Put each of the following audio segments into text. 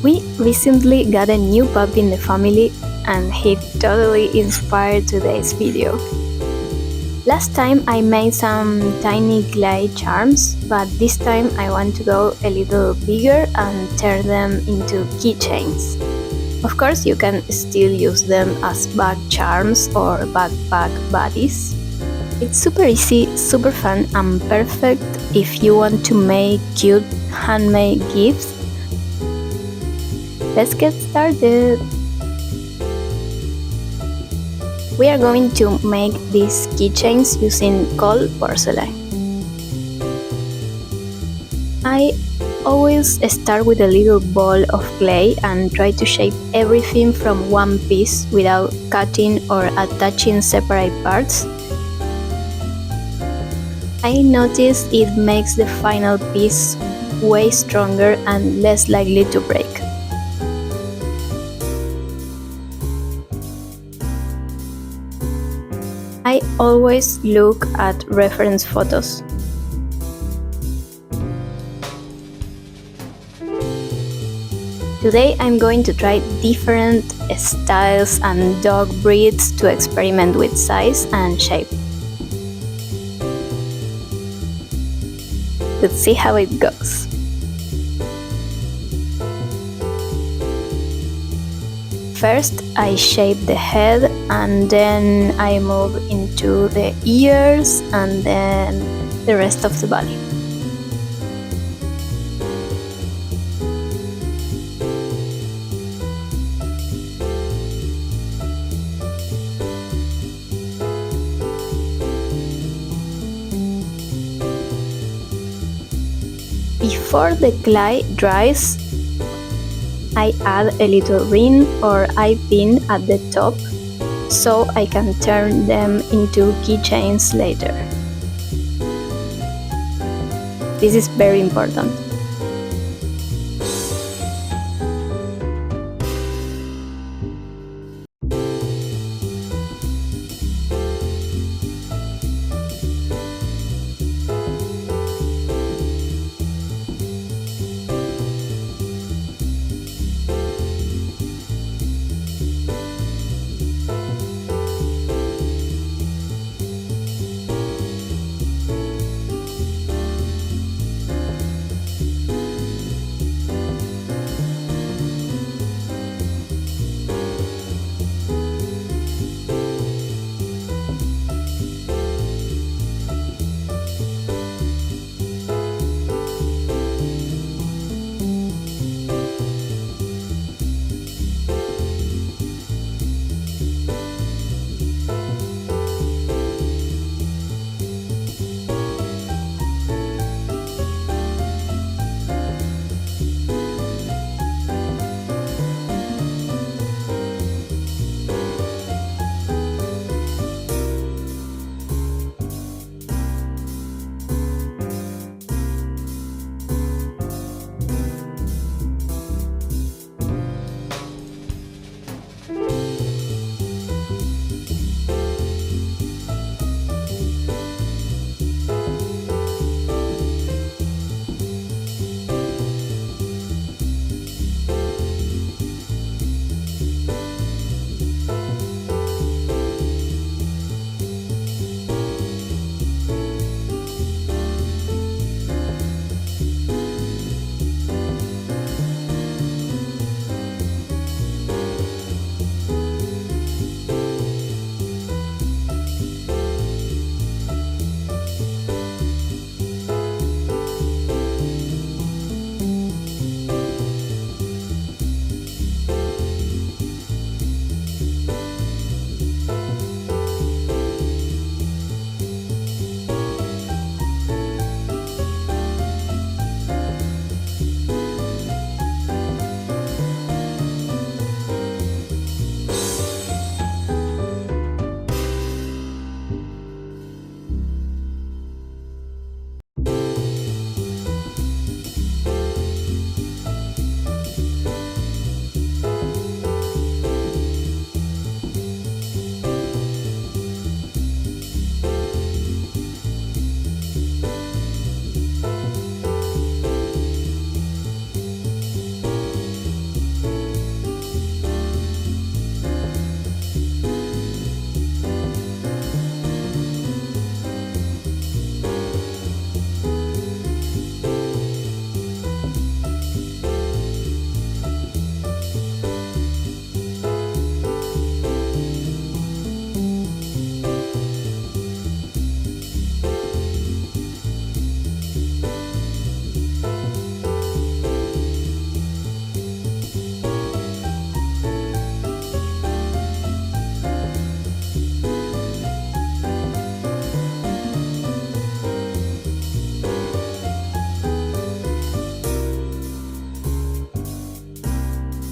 We recently got a new puppy in the family and he totally inspired today's video. Last time I made some tiny clay charms, but this time I want to go a little bigger and turn them into keychains. Of course, you can still use them as bag charms or backpack buddies. It's super easy, super fun and perfect if you want to make cute handmade gifts. Let's get started! We are going to make these keychains using cold porcelain. I always start with a little ball of clay and try to shape everything from one piece without cutting or attaching separate parts. I notice it makes the final piece way stronger and less likely to break. I always look at reference photos. Today I'm going to try different styles and dog breeds to experiment with size and shape. Let's see how it goes. First, I shape the head and then I move into the ears and then the rest of the body. Before the clay dries, I add a little ring or eye pin at the top so I can turn them into keychains later. This is very important.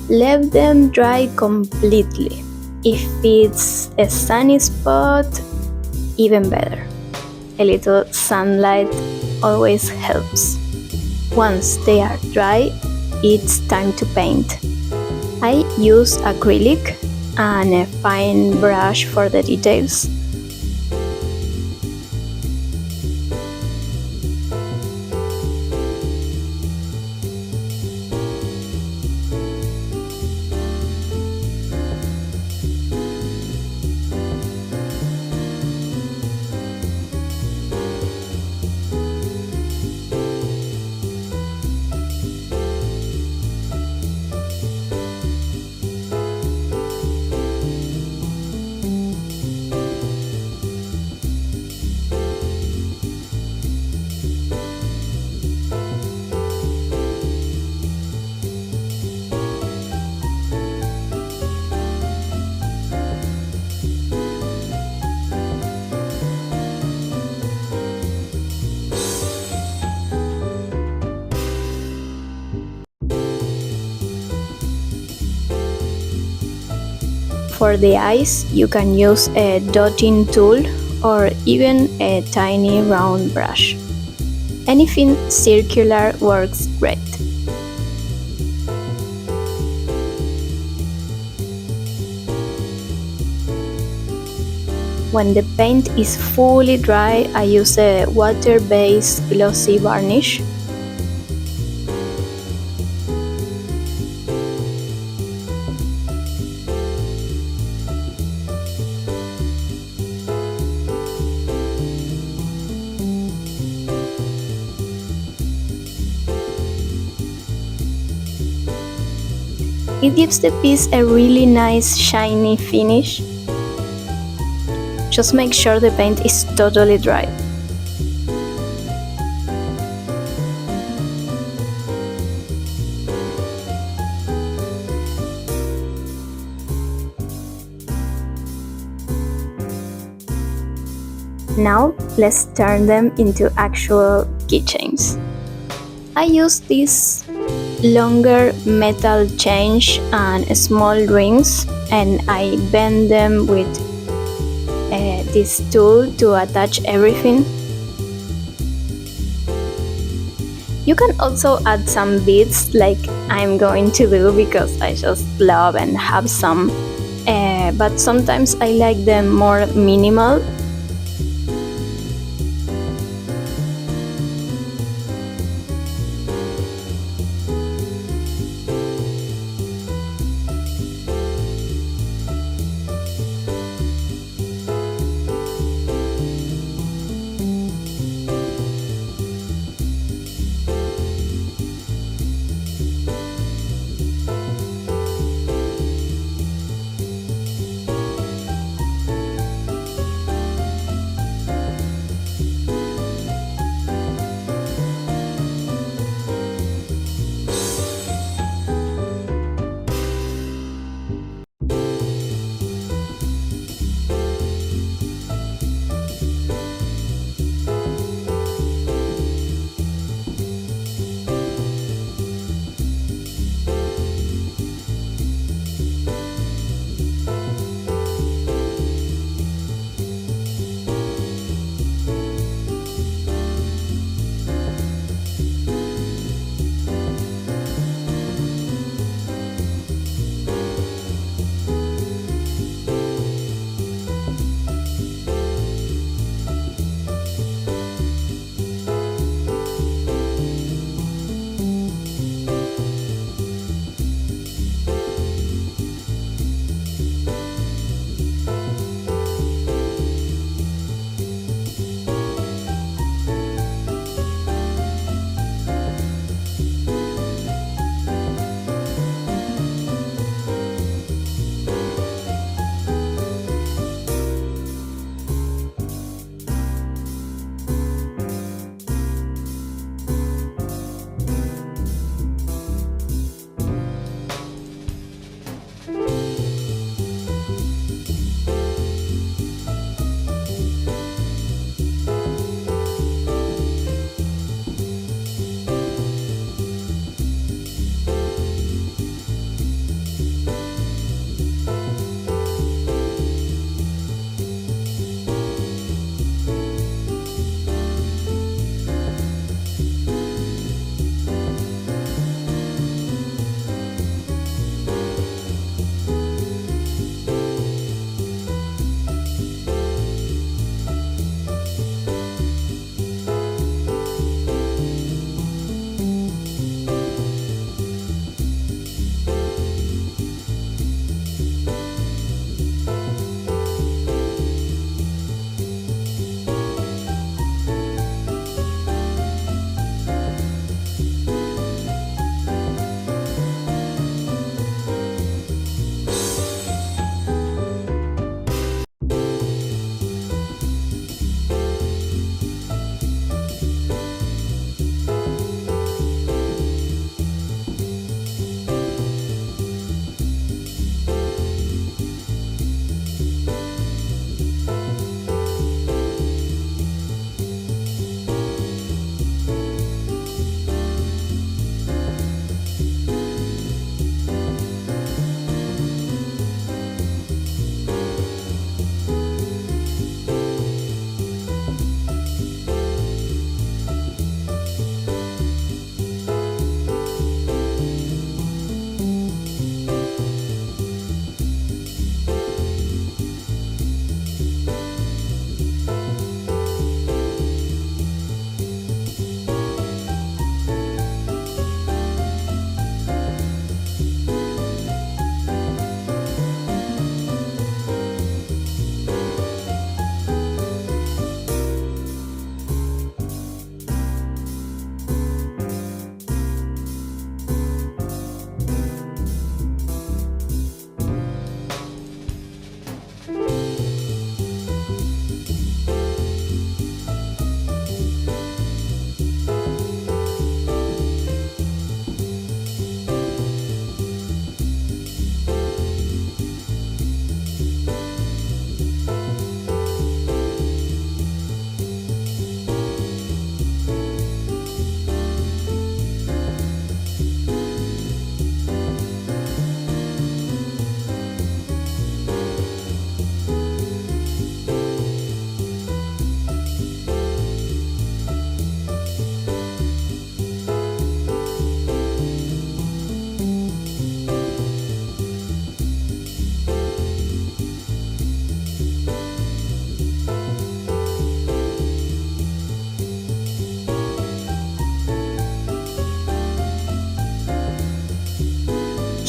Let them dry completely. If it's a sunny spot, even better. A little sunlight always helps. Once they are dry, it's time to paint. I use acrylic and a fine brush for the details. For the eyes, you can use a dotting tool or even a tiny round brush. Anything circular works great. When the paint is fully dry, I use a water-based glossy varnish. It gives the piece a really nice shiny finish. Just make sure the paint is totally dry. Now let's turn them into actual keychains. I use these longer metal chains and small rings, and I bend them with this tool to attach everything. You can also add some beads like I'm going to do because I just love and have some, but sometimes I like them more minimal.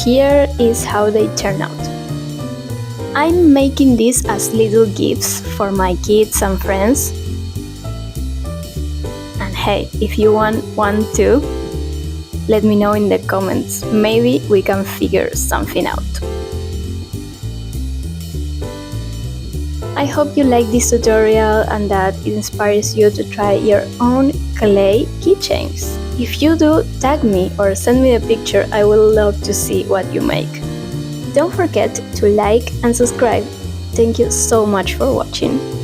here is how they turn out. I'm making these as little gifts for my kids and friends. And hey, if you want one too, let me know in the comments. Maybe we can figure something out. I hope you like this tutorial and that it inspires you to try your own clay keychains. If you do, tag me or send me a picture. I would love to see what you make. Don't forget to like and subscribe. Thank you so much for watching.